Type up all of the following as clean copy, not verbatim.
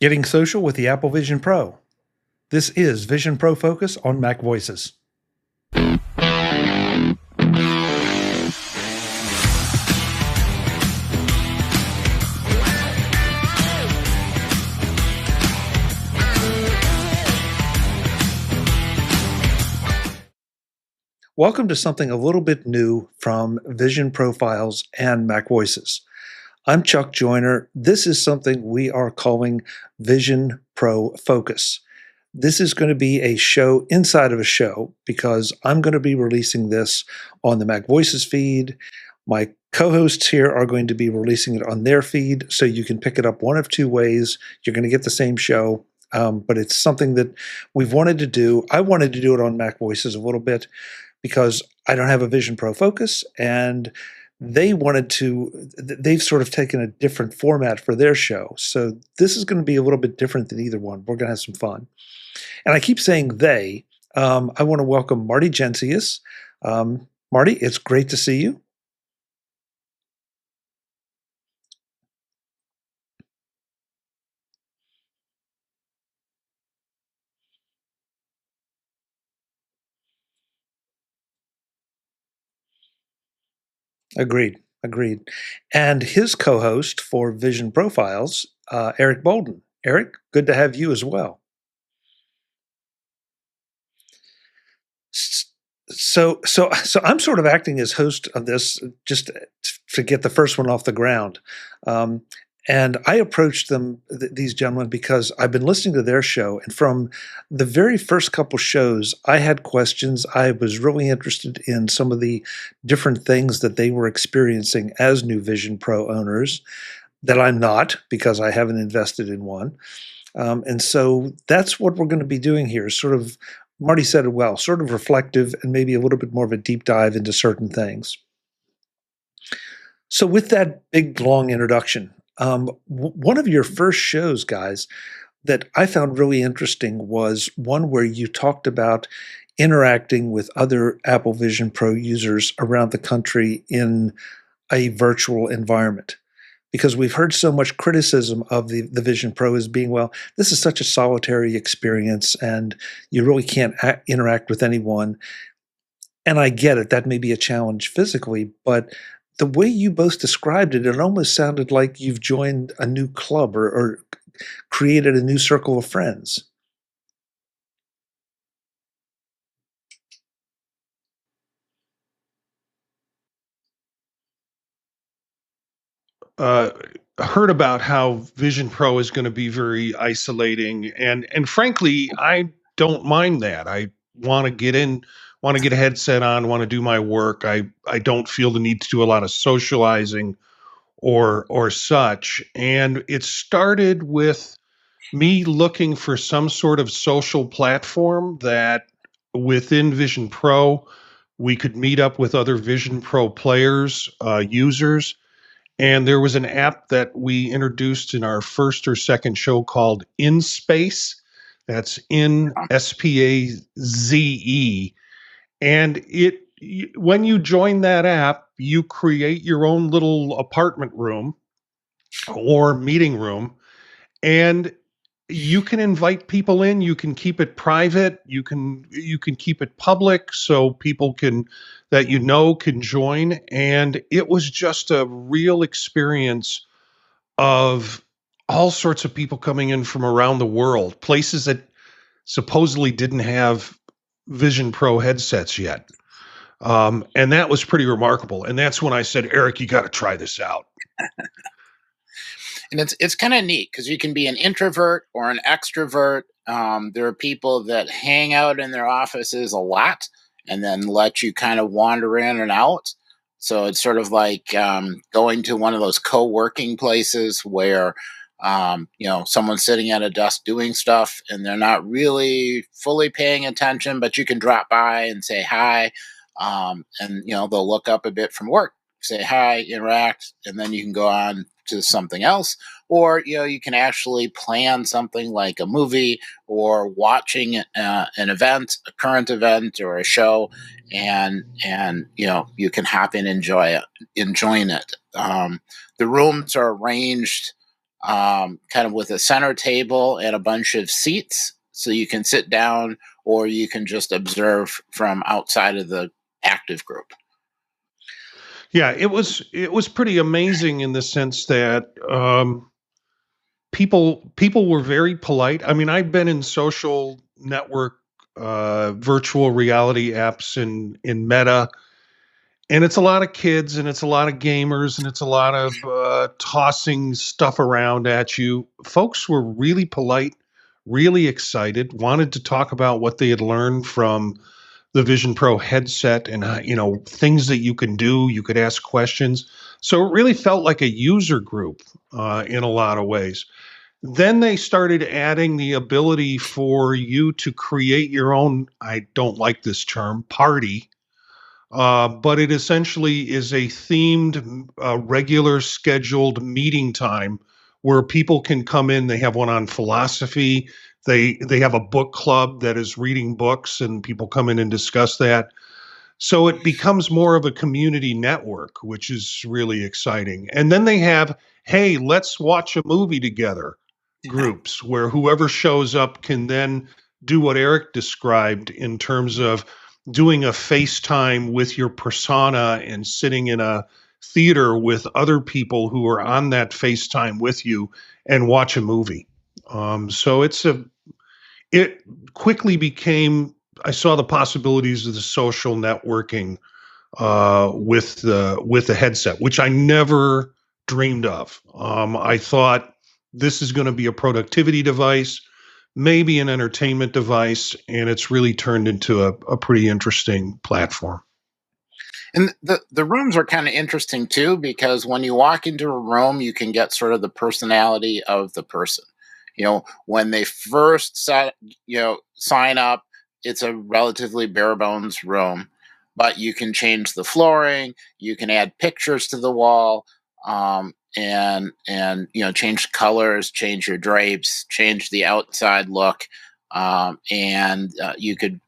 Getting social with the Apple Vision Pro. This is Vision Pro Focus on MacVoices. Welcome to something a little bit new from Vision Profiles and MacVoices. I'm Chuck Joyner. This is something we are calling Vision Pro Focus. This is going to be a show inside of a show because I'm going to be releasing this on the MacVoices feed. My co-hosts here are going to be releasing it on their feed, so you can pick it up one of two ways. You're going to get the same show, but it's something that we've wanted to do. I wanted to do it on MacVoices a little bit because I don't have a Vision Pro Focus, and they've sort of taken a different format for their show. So this is going to be a little bit different than either one. We're going to have some fun. And I keep saying they. I want to welcome Marty Jencius. Marty, it's great to see you. Agreed. And his co-host for Vision Profiles, Eric Bolden. Eric, good to have you as well. So I'm sort of acting as host of this just to get the first one off the ground. And I approached these gentlemen, because I've been listening to their show, and from the very first couple shows, I had questions. I was really interested in some of the different things that they were experiencing as new Vision Pro owners that I'm not, because I haven't invested in one. And so that's what we're going to be doing here. Sort of, Marty said it well, sort of reflective and maybe a little bit more of a deep dive into certain things. So with that big, long introduction, one of your first shows, guys, that I found really interesting was one where you talked about interacting with other Apple Vision Pro users around the country in a virtual environment. Because we've heard so much criticism of the Vision Pro as being, well, this is such a solitary experience and you really can't interact with anyone. And I get it, that may be a challenge physically, but the way you both described it, it almost sounded like you've joined a new club or created a new circle of friends. Heard about how Vision Pro is going to be very isolating, and frankly, I don't mind that. I want to get a headset on, want to do my work. I don't feel the need to do a lot of socializing or such. And it started with me looking for some sort of social platform that within Vision Pro we could meet up with other Vision Pro players, users. And there was an app that we introduced in our first or second show called inSpaze. That's InSpaze. And when you join that app, you create your own little apartment room or meeting room, and you can invite people in. You can keep it private. You can keep it public so people can join. And it was just a real experience of all sorts of people coming in from around the world, places that supposedly didn't have Vision Pro headsets yet. And that was pretty remarkable. And that's when I said, Eric, you got to try this out. And it's kind of neat because you can be an introvert or an extrovert. There are people that hang out in their offices a lot and then let you kind of wander in and out. So it's sort of like going to one of those co-working places where someone's sitting at a desk doing stuff and they're not really fully paying attention, but you can drop by and say hi, and they'll look up a bit from work, say hi, interact, and then you can go on to something else. Or you can actually plan something like a movie or watching an event, a current event or a show, and you can hop in and enjoying it. The rooms are arranged kind of with a center table and a bunch of seats, so you can sit down or you can just observe from outside of the active group. Yeah, it was pretty amazing in the sense that people were very polite. I mean, I've been in social network virtual reality apps in Meta, and it's a lot of kids and it's a lot of gamers and it's a lot of tossing stuff around at you. Folks were really polite, really excited, wanted to talk about what they had learned from the Vision Pro headset and things that you can do. You could ask questions, so it really felt like a user group in a lot of ways. Then they started adding the ability for you to create your own, I don't like this term, party, but it essentially is a themed, regular scheduled meeting time where people can come in. They have one on philosophy. They have a book club that is reading books, and people come in and discuss that. So it becomes more of a community network, which is really exciting. And then they have, hey, let's watch a movie together groups where whoever shows up can then do what Eric described in terms of doing a FaceTime with your persona and sitting in a theater with other people who are on that FaceTime with you and watch a movie. So it quickly became, I saw the possibilities of the social networking with the headset, which I never dreamed of. I thought this is going to be a productivity device, maybe an entertainment device, and it's really turned into a pretty interesting platform. And the rooms are kind of interesting too, because when you walk into a room, you can get sort of the personality of the person. When they first sign up, it's a relatively bare bones room, but you can change the flooring, you can add pictures to the wall, and change colors, change your drapes, change the outside look, and you could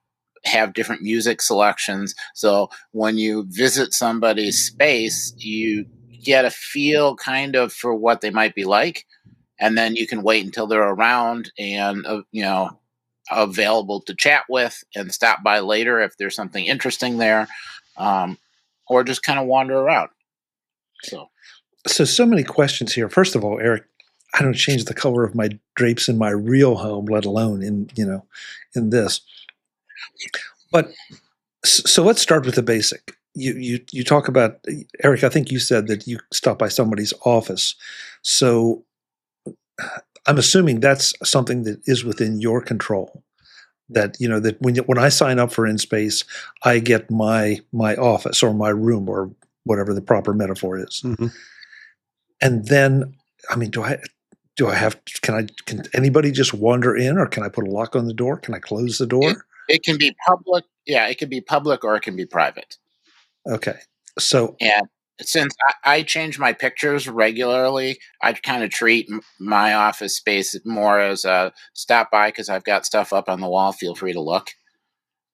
have different music selections. So when you visit somebody's space, you get a feel kind of for what they might be like, and then you can wait until they're around and available to chat with and stop by later if there's something interesting there, or just kind of wander around. So many questions here. First of all, Eric, I don't change the color of my drapes in my real home, let alone in this. But so let's start with the basic. You talk about, Eric, I think you said that you stop by somebody's office. So I'm assuming that's something that is within your control. That that when I sign up for inSpace, I get my office or my room or whatever the proper metaphor is. Mm-hmm. And then, I mean, can anybody just wander in, or can I put a lock on the door? Can I close the door? It can be public. Yeah, it can be public or it can be private. Okay. So, and since I change my pictures regularly, I kind of treat my office space more as a stop by because I've got stuff up on the wall. Feel free to look.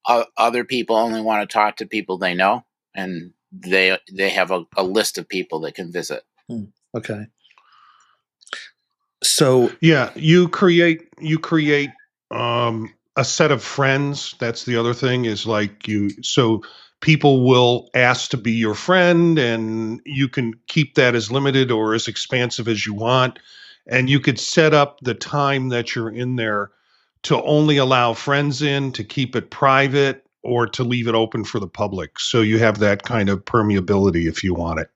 Other people only want to talk to people they know, and they have a list of people that can visit. Okay. So yeah, you create a set of friends. That's the other thing is so people will ask to be your friend, and you can keep that as limited or as expansive as you want. And you could set up the time that you're in there to only allow friends in, to keep it private, or to leave it open for the public. So you have that kind of permeability if you want it.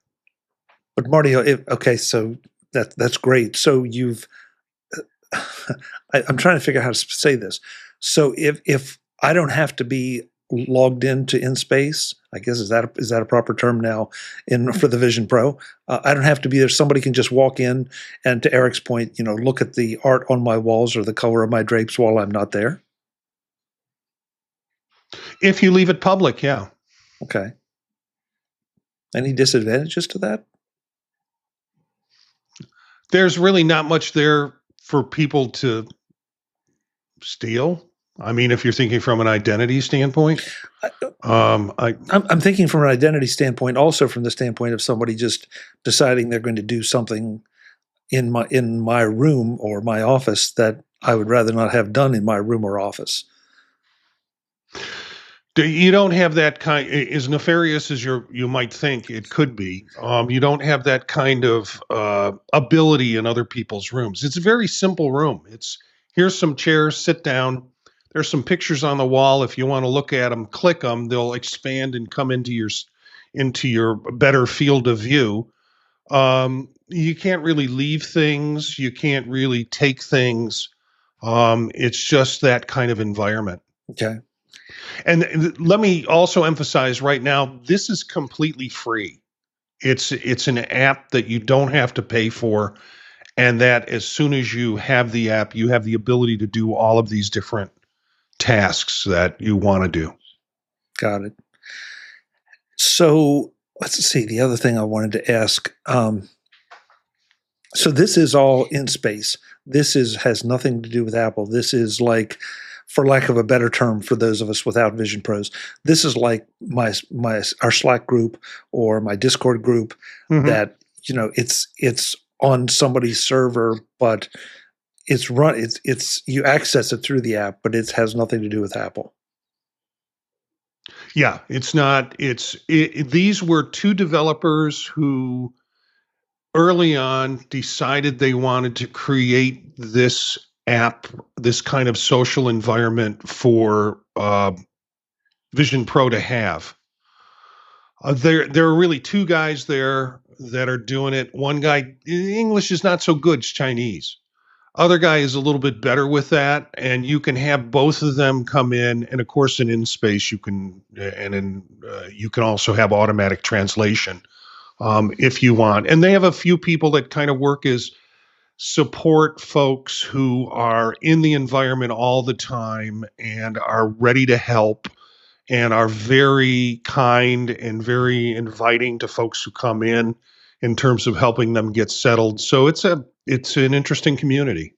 But Marty, okay, so that's great. So I'm trying to figure out how to say this. So if I don't have to be logged into inSpace, I guess is that a proper term now for the Vision Pro? I don't have to be there. Somebody can just walk in and, to Eric's point, look at the art on my walls or the color of my drapes while I'm not there. If you leave it public, yeah. Okay. Any disadvantages to that? There's really not much there for people to steal. I mean, if you're thinking from an identity standpoint, I'm thinking from an identity standpoint, also from the standpoint of somebody just deciding they're going to do something, in my room or my office that I would rather not have done in my room or office. You don't have that kind, as nefarious as you might think it could be. You don't have that kind of ability in other people's rooms. It's a very simple room. Here's some chairs, sit down. There's some pictures on the wall. If you want to look at them, click them. They'll expand and come into your better field of view. You can't really leave things. You can't really take things. It's just that kind of environment. Okay. And let me also emphasize right now, this is completely free. It's an app that you don't have to pay for, and that as soon as you have the app, you have the ability to do all of these different tasks that you want to do. Got it. So let's see. The other thing I wanted to ask. So this is all inSpace. This has nothing to do with Apple. This is like, for lack of a better term, for those of us without Vision Pros, this is like our Slack group or my Discord group. Mm-hmm. That it's on somebody's server, but it's you access it through the app, but it has nothing to do with Apple. Yeah, it's not. These were two developers who early on decided they wanted to create this app, this kind of social environment for Vision Pro to have. There are really two guys there that are doing it. One guy, English is not so good, it's Chinese. Other guy is a little bit better with that, and you can have both of them come in. And of course, in inSpace, you can also have automatic translation if you want. And they have a few people that kind of work as support folks who are in the environment all the time and are ready to help and are very kind and very inviting to folks who come in terms of helping them get settled. So it's an interesting community.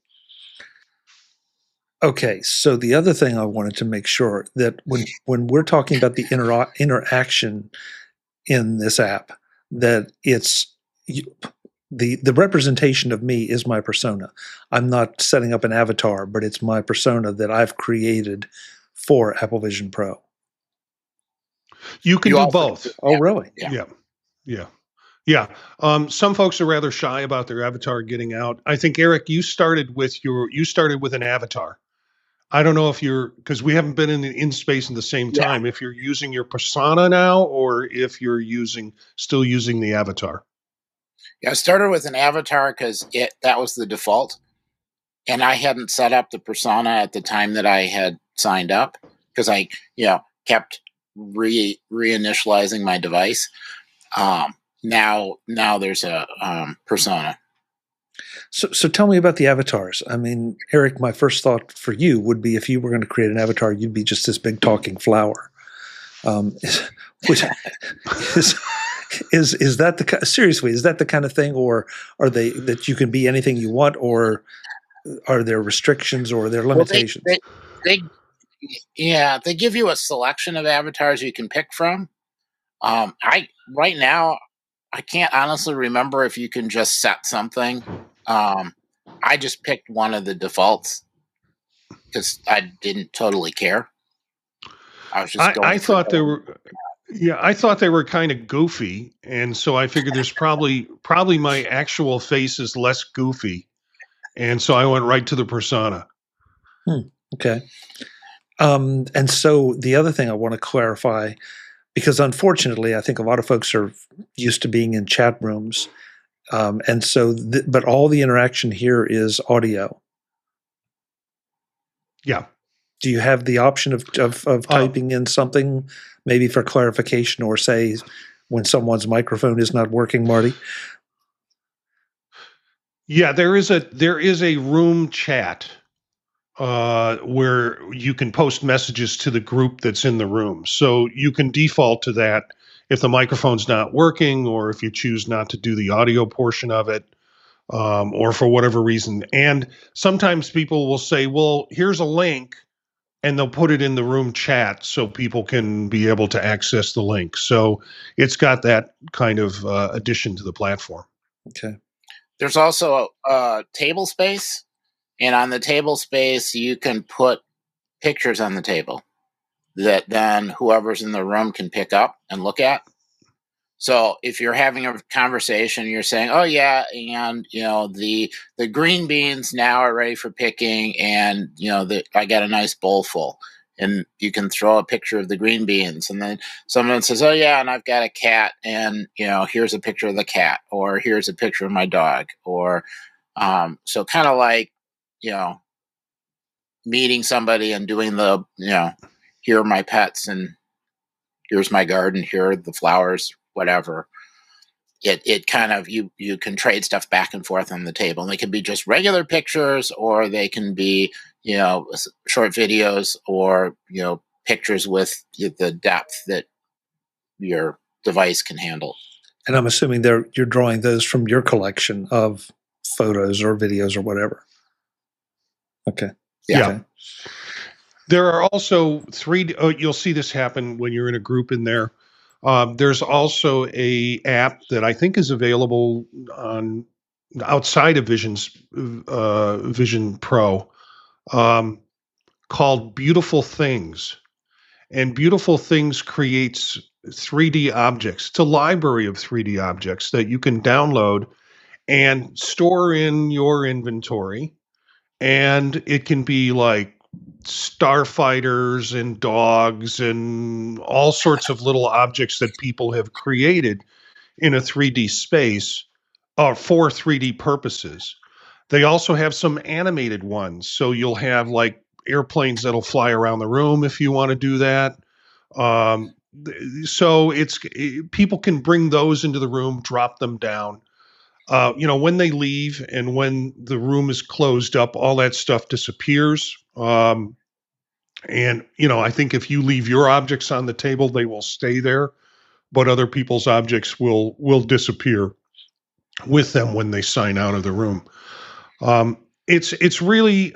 Okay, so the other thing I wanted to make sure that when we're talking about the interaction in this app, that it's the representation of me is my persona. I'm not setting up an avatar, but it's my persona that I've created for Apple Vision Pro. You can do both. Oh, really? Yeah. Some folks are rather shy about their avatar getting out. I think, Eric, you started with an avatar. I don't know if because we haven't been in inSpace in the same time, if you're using your persona now or if you're still using the avatar. Yeah, I started with an avatar because that was the default. And I hadn't set up the persona at the time that I had signed up because I, kept reinitializing my device. Now there's a persona. So tell me about the avatars. I mean, Eric, my first thought for you would be if you were going to create an avatar, you'd be just this big talking flower. Which is that seriously, is that the kind of thing, or are they that you can be anything you want, or are there restrictions or are there limitations? Well, they give you a selection of avatars you can pick from. Right now, I can't honestly remember if you can just set something. I just picked one of the defaults because I didn't totally care. I was just going. I thought they were. Yeah, I thought they were kind of goofy, and so I figured there's probably my actual face is less goofy, and so I went right to the persona. Okay. And so the other thing I want to clarify, because unfortunately, I think a lot of folks are used to being in chat rooms, and so but all the interaction here is audio. Yeah. Do you have the option of typing in something, maybe for clarification, or say when someone's microphone is not working, Marty? Yeah, there is a room chat where you can post messages to the group that's in the room. So you can default to that if the microphone's not working, or if you choose not to do the audio portion of it, or for whatever reason. And sometimes people will say, well, here's a link, and they'll put it in the room chat so people can be able to access the link. So it's got that kind of addition to the platform. Okay. There's also a table space, and on the table space, you can put pictures on the table that then whoever's in the room can pick up and look at. So if you're having a conversation, you're saying, "Oh yeah, and the green beans now are ready for picking, and I got a nice bowl full." And you can throw a picture of the green beans, and then someone says, "Oh yeah, and I've got a cat, and here's a picture of the cat, or here's a picture of my dog," or so kind of like meeting somebody and doing the here are my pets, and here's my garden, here are the flowers, whatever. It kind of you can trade stuff back and forth on the table, and they can be just regular pictures, or they can be short videos, or pictures with the depth that your device can handle. And I'm assuming you're drawing those from your collection of photos or videos or whatever. Okay. Yeah. Okay. There are also 3D. You'll see this happen when you're in a group in there. There's also a app that I think is available on outside of Vision Pro, called Beautiful Things. And Beautiful Things creates 3D objects. It's a library of 3D objects that you can download and store in your inventory. And it can be like starfighters and dogs and all sorts of little objects that people have created in a 3D space for 3D purposes. They also have some animated ones. So you'll have like airplanes that'll fly around the room if you want to do that. So people can bring those into the room, drop them down. When they leave and when the room is closed up, all that stuff disappears. And I think if you leave your objects on the table, they will stay there, but other people's objects will disappear with them when they sign out of the room. It's really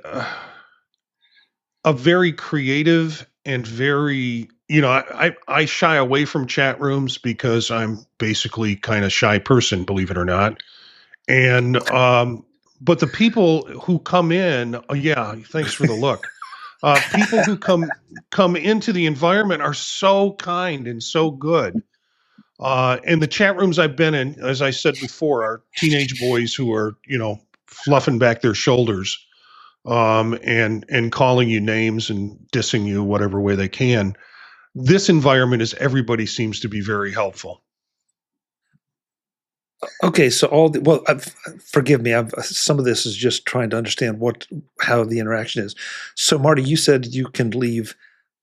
a very creative and very, I shy away from chat rooms because I'm basically kind of shy person, believe it or not. And but the people who come in, yeah, thanks for the look. People who come into the environment are so kind and so good. And the chat rooms I've been in, as I said before, are teenage boys who are, fluffing back their shoulders, and calling you names and dissing you whatever way they can. This environment everybody seems to be very helpful. Okay, so forgive me. Some of this is just trying to understand how the interaction is. So, Marty, you said you can leave,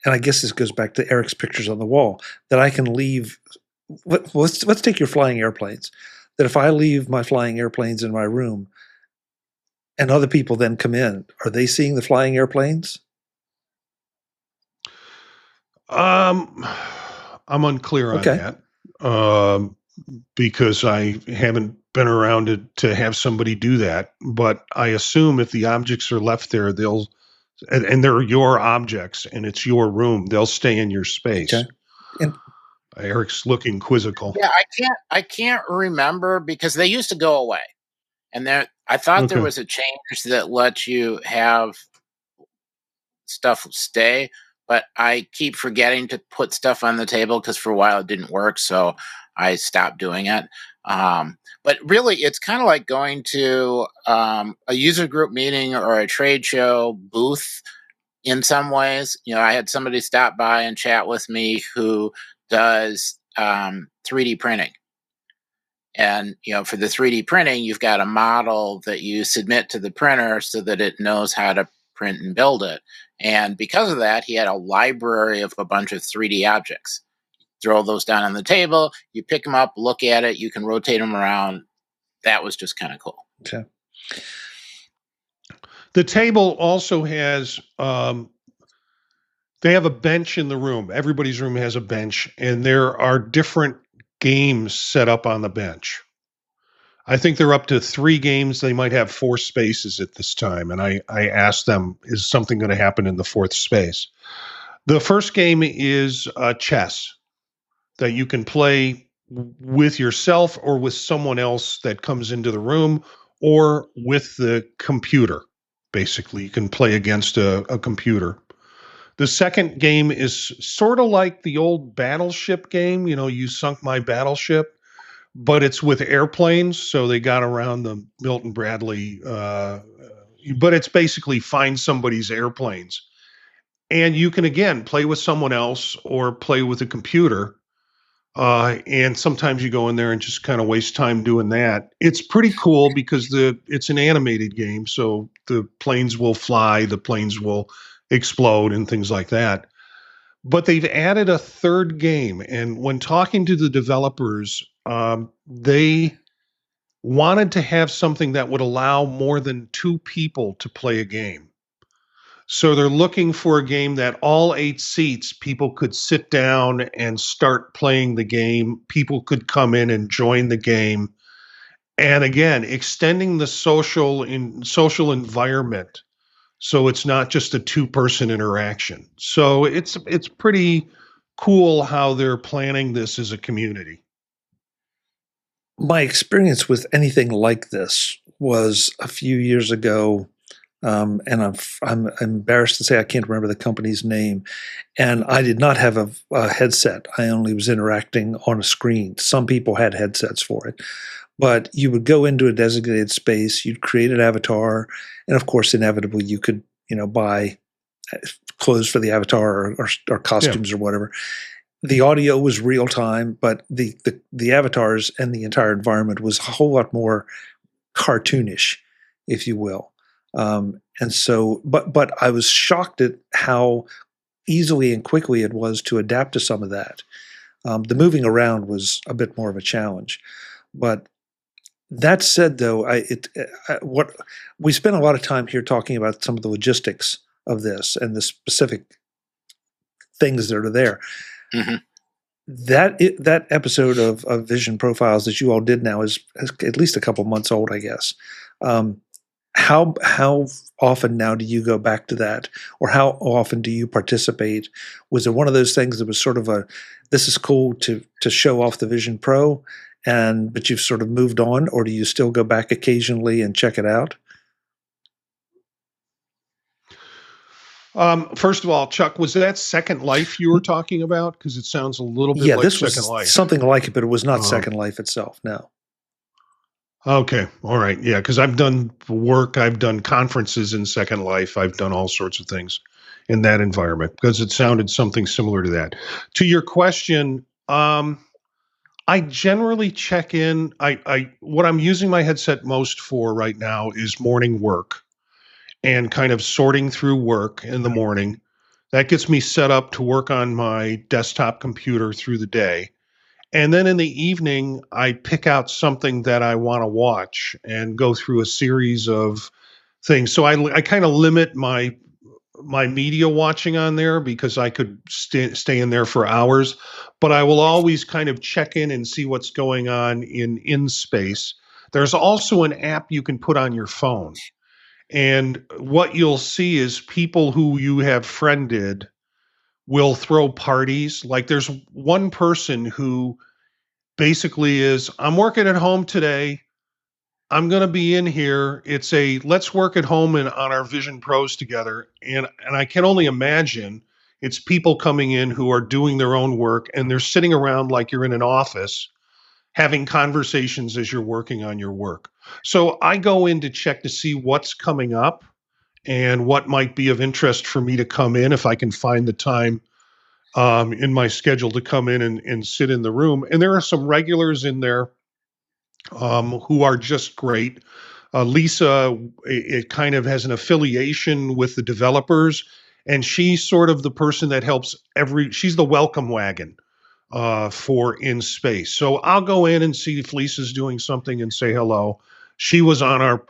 and I guess this goes back to Eric's pictures on the wall, that I can leave. Let's take your flying airplanes. That if I leave my flying airplanes in my room, and other people then come in, are they seeing the flying airplanes? I'm unclear on that. Because I haven't been around to have somebody do that. But I assume if the objects are left there, and they're your objects and it's your room, they'll stay in your space. Okay. And Eric's looking quizzical. Yeah, I can't remember because they used to go away. And I thought there was a change that lets you have stuff stay, but I keep forgetting to put stuff on the table because for a while it didn't work. So I stopped doing it. But really, it's kind of like going to a user group meeting or a trade show booth in some ways. I had somebody stop by and chat with me who does 3D printing. And, for the 3D printing, you've got a model that you submit to the printer so that it knows how to print and build it. And because of that, he had a library of a bunch of 3D objects. Throw those down on the table, you pick them up, look at it, you can rotate them around. That was just kind of cool. Okay. The table also has, they have a bench in the room. Everybody's room has a bench, and there are different games set up on the bench. I think they're up to 3 games. They might have 4 spaces at this time. And I asked them, is something going to happen in the 4th space? The first game is chess that you can play with yourself or with someone else that comes into the room, or with the computer. Basically, you can play against a computer. The second game is sort of like the old Battleship game, You Sunk My Battleship, but it's with airplanes. So they got around the Milton Bradley, but it's basically find somebody's airplanes. And you can, again, play with someone else or play with a computer. And sometimes you go in there and just kind of waste time doing that. It's pretty cool because it's an animated game, so the planes will fly, the planes will explode, and things like that. But they've added a third game, and when talking to the developers, they wanted to have something that would allow more than two people to play a game. So they're looking for a game that all 8 seats, people could sit down and start playing the game. People could come in and join the game. And again, extending the social environment. So it's not just a 2-person interaction. So it's pretty cool how they're planning this as a community. My experience with anything like this was a few years ago. And I'm embarrassed to say I can't remember the company's name. And I did not have a headset. I only was interacting on a screen. Some people had headsets for it. But you would go into a designated space, you'd create an avatar, and of course, inevitably, you could buy clothes for the avatar or costumes or whatever. The audio was real time, but the avatars and the entire environment was a whole lot more cartoonish, if you will. And so, but I was shocked at how easily and quickly it was to adapt to some of that. The moving around was a bit more of a challenge, but that said, though, what we spent a lot of time here talking about some of the logistics of this and the specific things that are there. Mm-hmm. That episode of Vision Profiles that you all did now is at least a couple months old, I guess. How often now do you go back to that, or how often do you participate? Was it one of those things that was sort of this is cool to show off the Vision Pro, but you've sort of moved on, or do you still go back occasionally and check it out? First of all, Chuck, was that Second Life you were talking about? Because it sounds a little bit like this Second Life. Something like it, but it was not Second Life itself. No. Okay. All right. Yeah. Because I've done work, I've done conferences in Second Life. I've done all sorts of things in that environment because it sounded something similar to that. To your question, I generally check in. What I'm using my headset most for right now is morning work and kind of sorting through work in the morning. That gets me set up to work on my desktop computer through the day. And then in the evening, I pick out something that I want to watch and go through a series of things. So I kind of limit my media watching on there because I could stay in there for hours. But I will always kind of check in and see what's going on in inSpace. There's also an app you can put on your phone. And what you'll see is people who you have friended will throw parties. Like there's one person who basically is, I'm working at home today. I'm going to be in here. It's let's work at home and on our Vision Pros together. And I can only imagine it's people coming in who are doing their own work and they're sitting around like you're in an office having conversations as you're working on your work. So I go in to check to see what's coming up and what might be of interest for me to come in if I can find the time in my schedule to come in and sit in the room. And there are some regulars in there who are just great. Lisa, it kind of has an affiliation with the developers, and she's sort of the person that helps she's the welcome wagon for inSpace. So I'll go in and see if Lisa's doing something and say hello. She was on our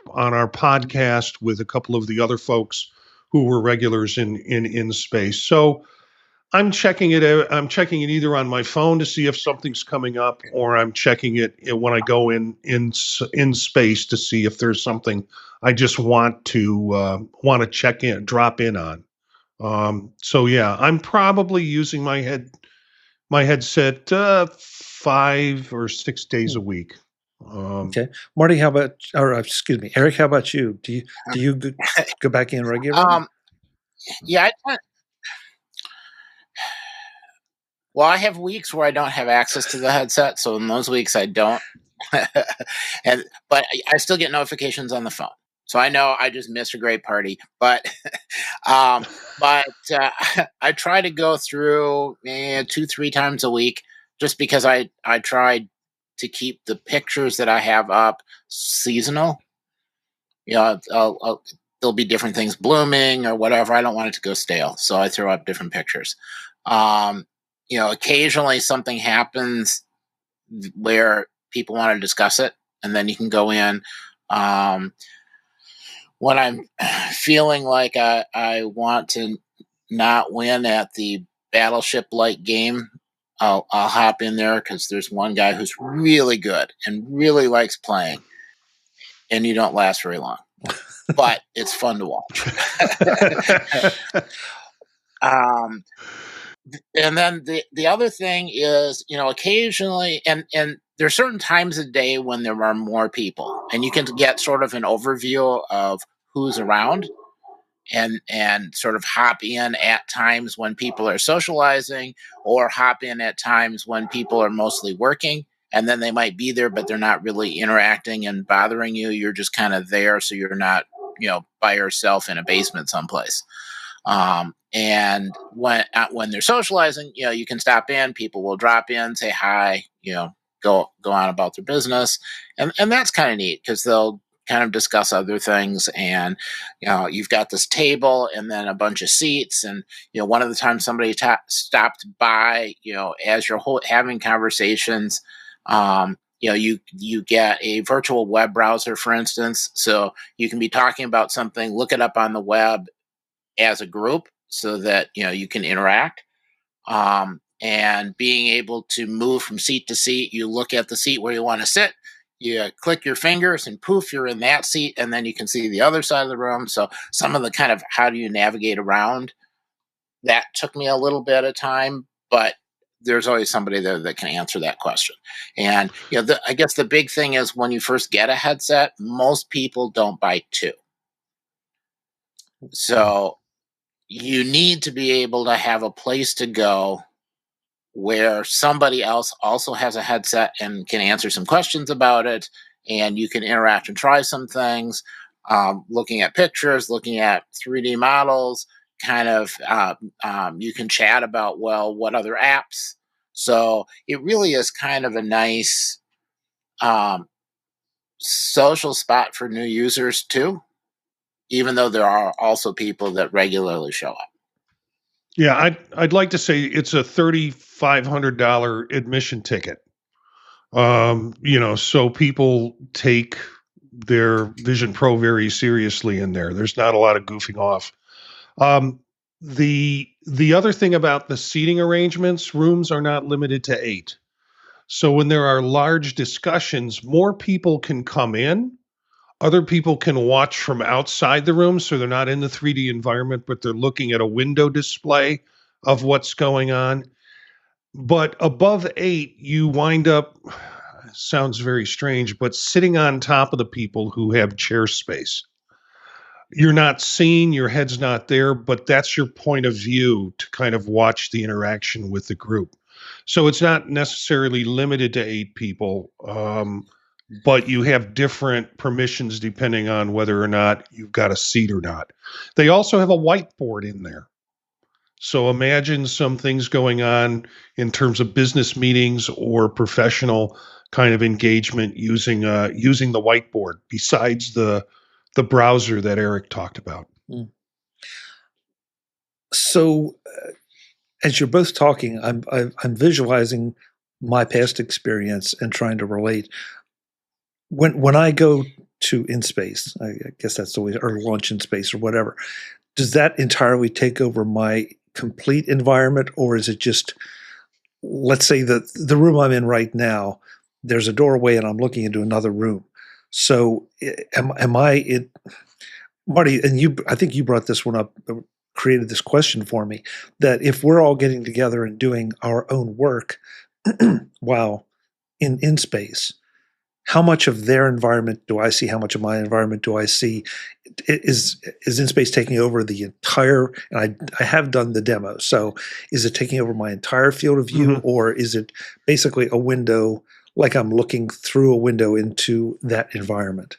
podcast with a couple of the other folks who were regulars in inSpace. So I'm checking it out. I'm checking it either on my phone to see if something's coming up, or I'm checking it when I go in space to see if there's something I just want to check in, drop in on. So yeah, I'm probably using my headset 5 or 6 days a week. Okay, Marty, how about, or excuse me, Eric, how about you? Do you go back in regularly? Yeah, well, I have weeks where I don't have access to the headset, so in those weeks I don't. But I still get notifications on the phone, so I know I just missed a great party. But um, but I try to go through 2-3 times a week, just because I try to keep the pictures that I have up seasonal. There'll be different things blooming or whatever. I don't want it to go stale, so I throw up different pictures. Um, Occasionally something happens where people want to discuss it, and then you can go in. Um, when I'm feeling like I want to not win at the battleship like game, I'll hop in there because there's one guy who's really good and really likes playing, and you don't last very long, but it's fun to watch. And then the other thing is, occasionally, and there are certain times of day when there are more people, and you can get sort of an overview of who's around, and sort of hop in at times when people are socializing, or hop in at times when people are mostly working, and then they might be there but they're not really interacting and bothering you. You're just kind of there, so you're not by yourself in a basement someplace. And when they're socializing, you can stop in. People will drop in, say hi, go on about their business, and that's kind of neat because they'll kind of discuss other things. And you've got this table and then a bunch of seats. And one of the times somebody stopped by, as you're having conversations, you get a virtual web browser, for instance, so you can be talking about something, look it up on the web as a group, so that you can interact, and being able to move from seat to seat. You look at the seat where you want to sit, you click your fingers, and poof, you're in that seat, and then you can see the other side of the room. So some of the kind of how do you navigate around that took me a little bit of time, but there's always somebody there that can answer that question. And I guess the big thing is, when you first get a headset, most people don't buy two, so you need to be able to have a place to go where somebody else also has a headset and can answer some questions about it, and you can interact and try some things, looking at pictures, looking at 3D models, kind of. You can chat about, well, what other apps. So it really is kind of a nice um, social spot for new users too, even though there are also people that regularly show up. Yeah, I'd like to say it's a $3,500 admission ticket. So people take their Vision Pro very seriously in there. There's not a lot of goofing off. The other thing about the seating arrangements, rooms are not limited to 8. So when there are large discussions, more people can come in. Other people can watch from outside the room, so they're not in the 3D environment, but they're looking at a window display of what's going on. But above 8, you wind up, sounds very strange, but sitting on top of the people who have chair space. You're not seen, your head's not there, but that's your point of view to kind of watch the interaction with the group. So it's not necessarily limited to 8 people, but you have different permissions depending on whether or not you've got a seat or not. They also have a whiteboard in there. So imagine some things going on in terms of business meetings or professional kind of engagement using the whiteboard besides the browser that Eric talked about. So, as you're both talking, I'm visualizing my past experience and trying to relate. When I go to inSpace, I guess that's the way, or launch inSpace or whatever, does that entirely take over my complete environment, or is it just, let's say the room I'm in right now, there's a doorway and I'm looking into another room. So am I in, Marty, and I think you brought this one up, created this question for me, that if we're all getting together and doing our own work while in space, how much of their environment do I see? How much of my environment do I see? Is inSpace taking over the entire? And I have done the demo. So is it taking over my entire field of view, or is it basically a window, like I'm looking through a window into that environment?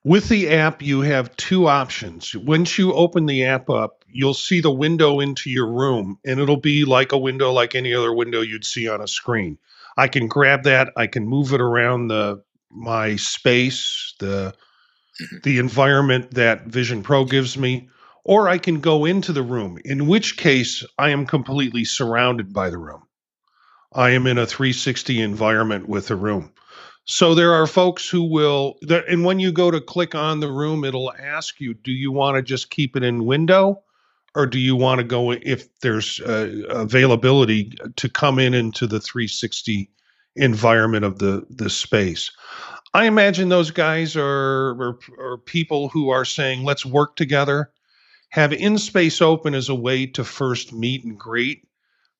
With the app, you have two options. Once you open the app up, you'll see the window into your room, and it'll be like a window like any other window you'd see on a screen. I can grab that, I can move it around my space, the environment that Vision Pro gives me, or I can go into the room, in which case I am completely surrounded by the room. I am in a 360 environment with the room. So there are folks who will, and when you go to click on the room, it'll ask you, do you want to just keep it in window, or do you want to go, if there's availability, to come into the 360 environment of the space? I imagine those guys are people who are saying, let's work together, have inSpace open as a way to first meet and greet,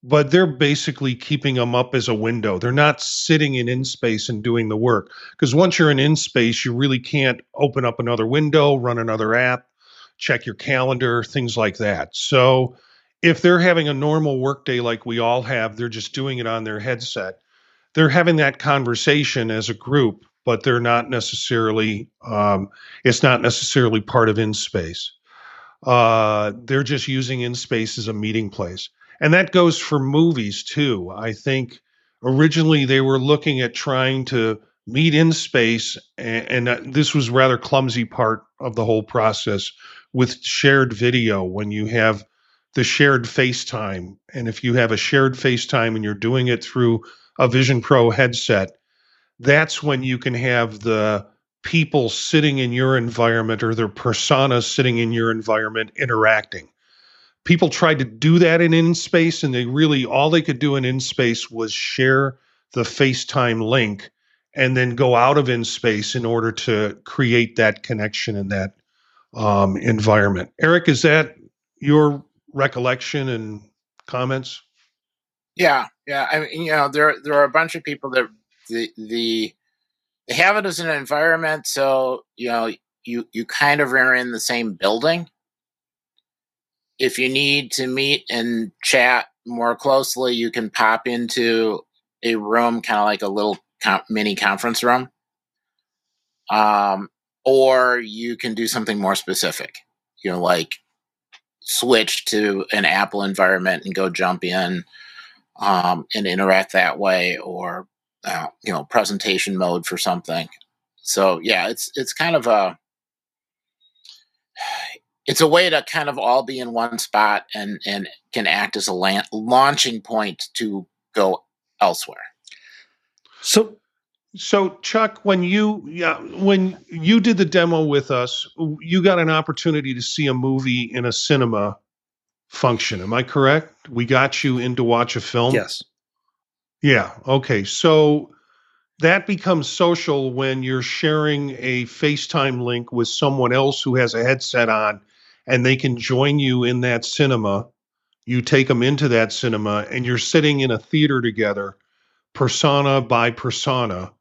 but they're basically keeping them up as a window. They're not sitting in inSpace and doing the work, because once you're in inSpace, you really can't open up another window, run another app, check your calendar, things like that. So if they're having a normal workday like we all have, they're just doing it on their headset. They're having that conversation as a group, but they're not necessarily, it's not necessarily part of inSpace. They're just using inSpace as a meeting place. And that goes for movies too. I think originally they were looking at trying to meet inSpace, and this was rather clumsy part of the whole process with shared video when you have the shared FaceTime. And if you have a shared FaceTime and you're doing it through a Vision Pro headset, that's when you can have the people sitting in your environment or their personas sitting in your environment interacting. People tried to do that in inSpace, and all they could do in inSpace was share the FaceTime link and then go out of inSpace in order to create that connection in that environment. Eric, is that your recollection and comments? Yeah. I mean, there are a bunch of people that they have it as an environment, so you kind of are in the same building. If you need to meet and chat more closely, you can pop into a room, kind of like a little mini conference room. Or you can do something more specific, like switch to an Apple environment and go jump in and interact that way, or presentation mode for something. So yeah, it's kind of it's a way to kind of all be in one spot and can act as a launching point to go elsewhere. So Chuck, when you did the demo with us, you got an opportunity to see a movie in a cinema function. Am I correct? We got you in to watch a film? Yes. Yeah. Okay. So that becomes social when you're sharing a FaceTime link with someone else who has a headset on, and they can join you in that cinema. You take them into that cinema, and you're sitting in a theater together, persona by persona,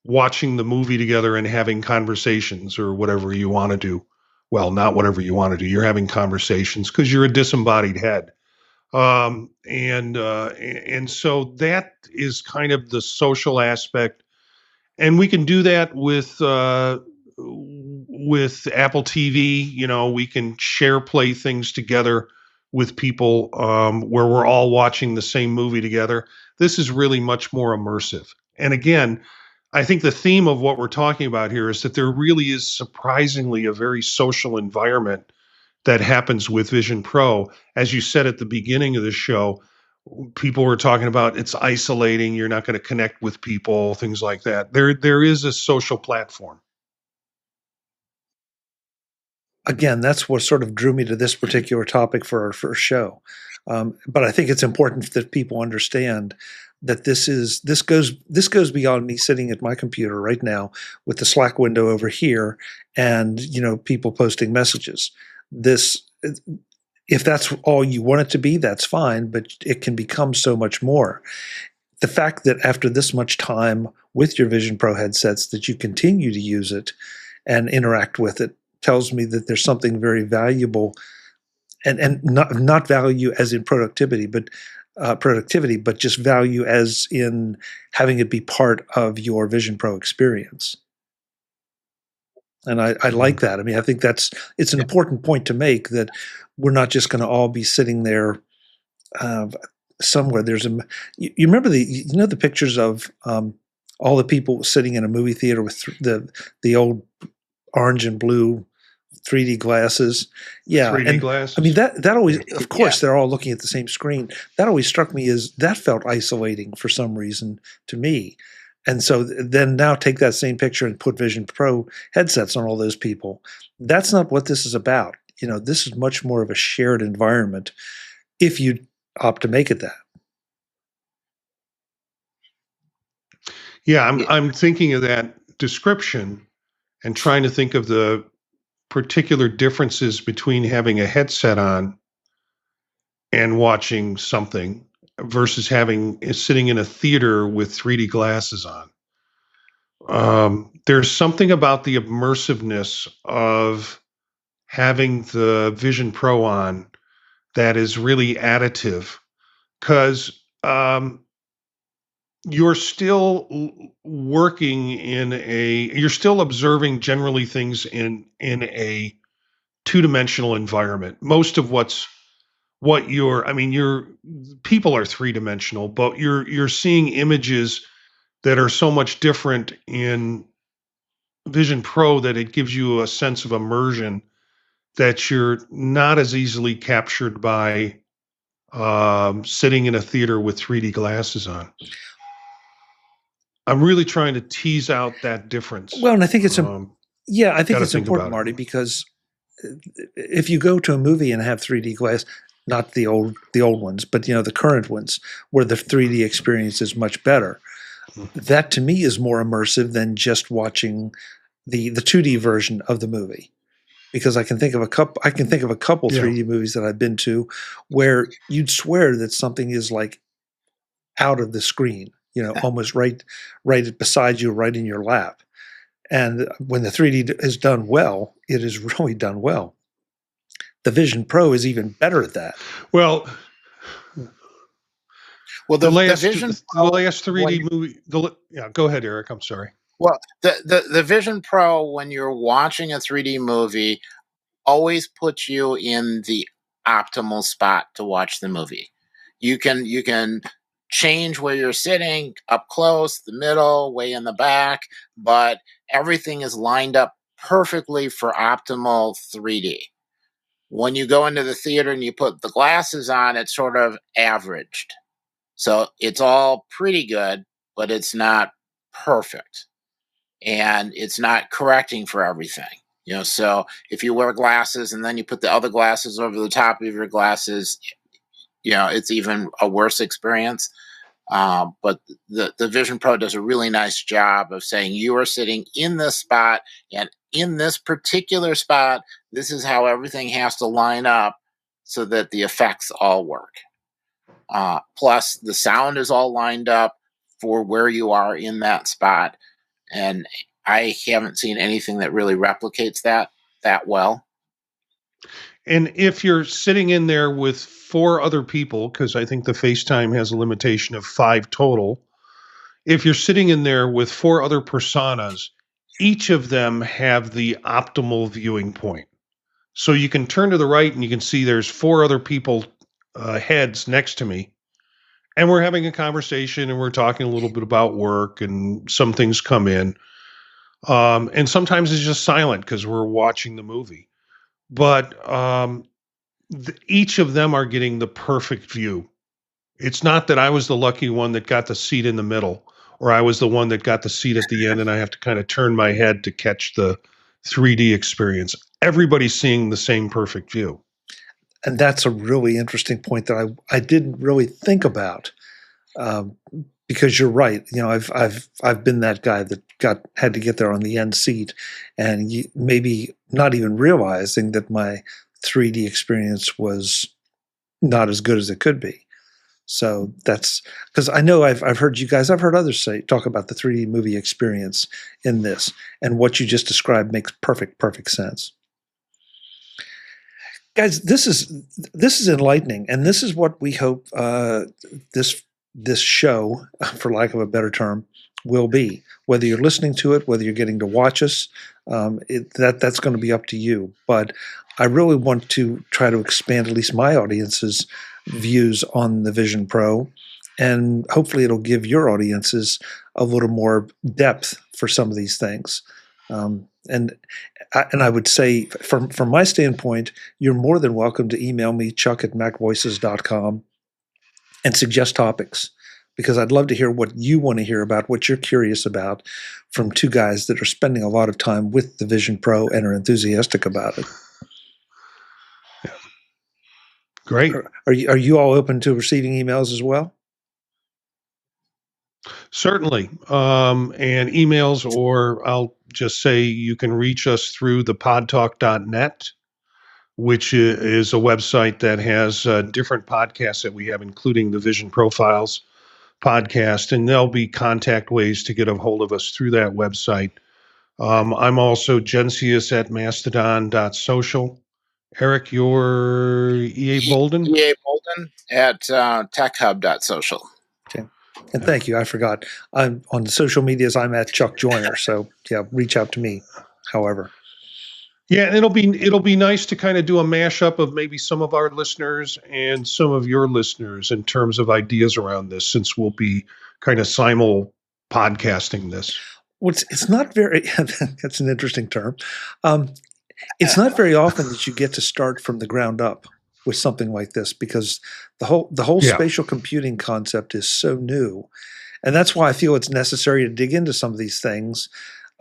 watching the movie together and having conversations or whatever you want to do. Well, not whatever you want to do. You're having conversations because you're a disembodied head. And so that is kind of the social aspect. And we can do that with Apple TV. We can share play things together with people where we're all watching the same movie together. This is really much more immersive. And again, I think the theme of what we're talking about here is that there really is surprisingly a very social environment that happens with Vision Pro. As you said at the beginning of the show, people were talking about it's isolating, you're not going to connect with people, things like that. There is a social platform. Again, that's what sort of drew me to this particular topic for our first show. But I think it's important that people understand that this goes beyond me sitting at my computer right now with the Slack window over here and people posting messages. If that's all you want it to be, that's fine, but it can become so much more. the fact that after this much time with your Vision Pro headsets that you continue to use it and interact with it tells me that there's something very valuable, and not value as in productivity, but just value as in having it be part of your Vision Pro experience. And I like that. I mean, I think it's an important point to make, that we're not just going to all be sitting there somewhere. You remember the pictures of all the people sitting in a movie theater with the old orange and blue 3D glasses. Yeah. 3D and glasses. I mean, that always, of course, they're all looking at the same screen. That always struck me as that felt isolating for some reason to me. And so then now take that same picture and put Vision Pro headsets on all those people. That's not what this is about. This is much more of a shared environment if you opt to make it that. Yeah, I'm thinking of that description and trying to think of the particular differences between having a headset on and watching something versus sitting in a theater with 3D glasses on. There's something about the immersiveness of having the Vision Pro on that is really additive, because you're still you're still observing generally things in a two-dimensional environment. Most of your people are three-dimensional, but you're seeing images that are so much different in Vision Pro that it gives you a sense of immersion that you're not as easily captured by sitting in a theater with 3D glasses on. I'm really trying to tease out that difference. Well, and I think it's important, Marty, because if you go to a movie and have 3D glass, not the old ones, but the current ones where the 3D experience is much better, that to me is more immersive than just watching the 2D version of the movie. Because I can think of a couple 3D movies that I've been to where you'd swear that something is like out of the screen, almost right beside you, right in your lap. And when the 3D is done well, it is really done well. The Vision Pro is even better at that. Well, the last 3D movie. Go ahead, Eric. I'm sorry. Well, the Vision Pro, when you're watching a 3D movie, always puts you in the optimal spot to watch the movie. You can change where you're sitting, up close, the middle, way in the back, but everything is lined up perfectly for optimal 3D. When you go into the theater and you put the glasses on, it's sort of averaged. So it's all pretty good, but it's not perfect. And it's not correcting for everything. So if you wear glasses and then you put the other glasses over the top of your glasses, it's even a worse experience. But the Vision Pro does a really nice job of saying you are sitting in this spot, and in this particular spot, this is how everything has to line up so that the effects all work. Plus, the sound is all lined up for where you are in that spot. And I haven't seen anything that really replicates that well. And if you're sitting in there with 4 other people, because I think the FaceTime has a limitation of 5 total, if you're sitting in there with 4 other personas, each of them have the optimal viewing point. So you can turn to the right and you can see there's 4 other people heads next to me. And we're having a conversation and we're talking a little bit about work, and some things come in. And sometimes it's just silent because we're watching the movie. But each of them are getting the perfect view. It's not that I was the lucky one that got the seat in the middle, or I was the one that got the seat at the end and I have to kind of turn my head to catch the 3D experience. Everybody's seeing the same perfect view. And that's a really interesting point that I didn't really think about, because you're right. I've been that guy that had to get there on the end seat, and maybe not even realizing that my 3D experience was not as good as it could be. So that's because I know I've heard you guys, I've heard others talk about the 3D movie experience in this, and what you just described makes perfect sense. Guys, this is enlightening, and this is what we hope this show, for lack of a better term, will be. Whether you're listening to it, whether you're getting to watch us, that's going to be up to you. But I really want to try to expand at least my audience's views on the Vision Pro, and hopefully it'll give your audiences a little more depth for some of these things. And I would say, from my standpoint, you're more than welcome to email me, chuck@macvoices.com, and suggest topics, because I'd love to hear what you want to hear about, what you're curious about, from two guys that are spending a lot of time with the Vision Pro and are enthusiastic about it. Yeah. Great. Are you all open to receiving emails as well? Certainly. And emails, or I'll just say you can reach us through the podtalk.net, which is a website that has different podcasts that we have, including the Vision Profiles podcast, and there'll be contact ways to get a hold of us through that website. I'm also Jencius at mastodon.social. Eric, you're EA Bolden? EA Bolden at techhub.social. Okay. And thank you. I forgot. I'm on the social medias. I'm at Chuck Joyner. So yeah, reach out to me. However. Yeah, and it'll be nice to kind of do a mashup of maybe some of our listeners and some of your listeners in terms of ideas around this, since we'll be kind of simul podcasting this. Well, it's not very. That's an interesting term. It's not very often that you get to start from the ground up with something like this, because the whole spatial computing concept is so new, and that's why I feel it's necessary to dig into some of these things,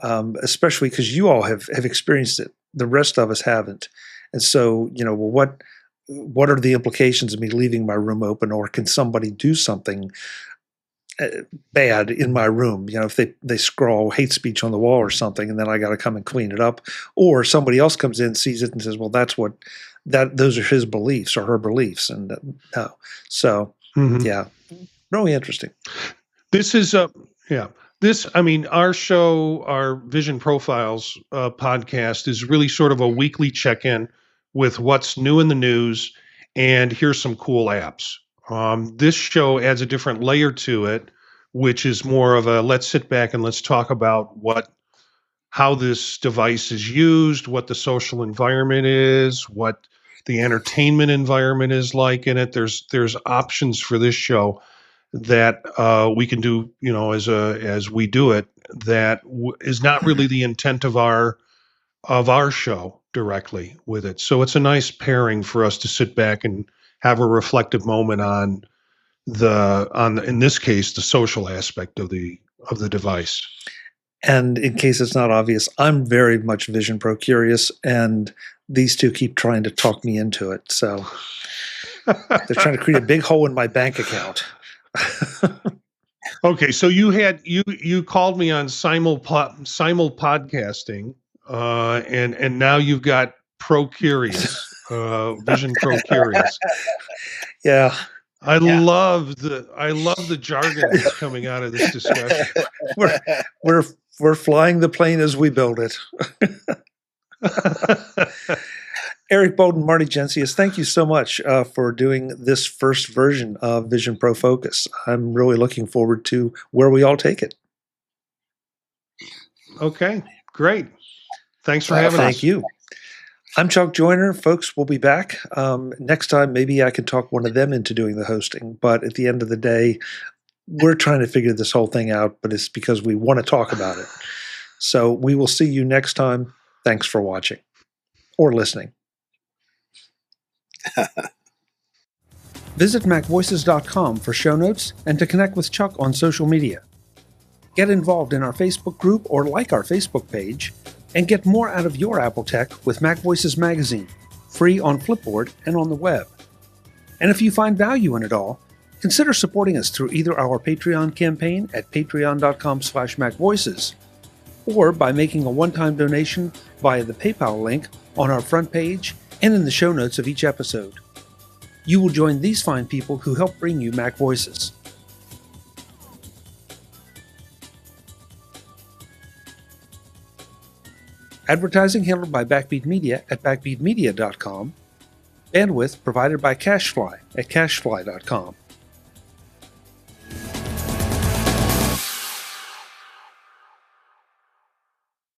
especially because you all have experienced it. The rest of us haven't, and so well, what are the implications of me leaving my room open, or can somebody do something bad in my room? If they scrawl hate speech on the wall or something, and then I got to come and clean it up, or somebody else comes in, sees it, and says, well, those are his beliefs or her beliefs. And no. So yeah, really interesting. This is our show, our Vision Profiles podcast, is really sort of a weekly check-in with what's new in the news, and here's some cool apps. This show adds a different layer to it, which is more of a let's sit back and let's talk about how this device is used, what the social environment is, what the entertainment environment is like in it. There's options for this show that we can do, as we do it, that is not really the intent of our show directly with it. So it's a nice pairing for us to sit back and have a reflective moment on in this case, the social aspect of the device. And in case it's not obvious, I'm very much Vision Pro curious, and these two keep trying to talk me into it. So they're trying to create a big hole in my bank account. Okay, so you called me on simul podcasting, and now you've got Pro Curious, Vision Pro Curious. Yeah. I love the jargon that's coming out of this discussion. We're flying the plane as we build it. Eric Bolden, Marty Jencius, thank you so much for doing this first version of Vision Pro Focus. I'm really looking forward to where we all take it. Okay, great. Thanks for having us. Thank you. I'm Chuck Joyner. Folks, we'll be back. Next time, maybe I can talk one of them into doing the hosting. But at the end of the day, we're trying to figure this whole thing out, but it's because we want to talk about it. So we will see you next time. Thanks for watching or listening. Visit MacVoices.com for show notes and to connect with Chuck on social media. Get involved in our Facebook group or like our Facebook page, and get more out of your Apple tech with MacVoices Magazine, free on Flipboard and on the web. And if you find value in it all, consider supporting us through either our Patreon campaign at patreon.com/MacVoices, or by making a one-time donation via the PayPal link on our front page and in the show notes of each episode. you will join these fine people who help bring you MacVoices. Advertising handled by Backbeat Media at backbeatmedia.com. Bandwidth provided by CacheFly at cachefly.com.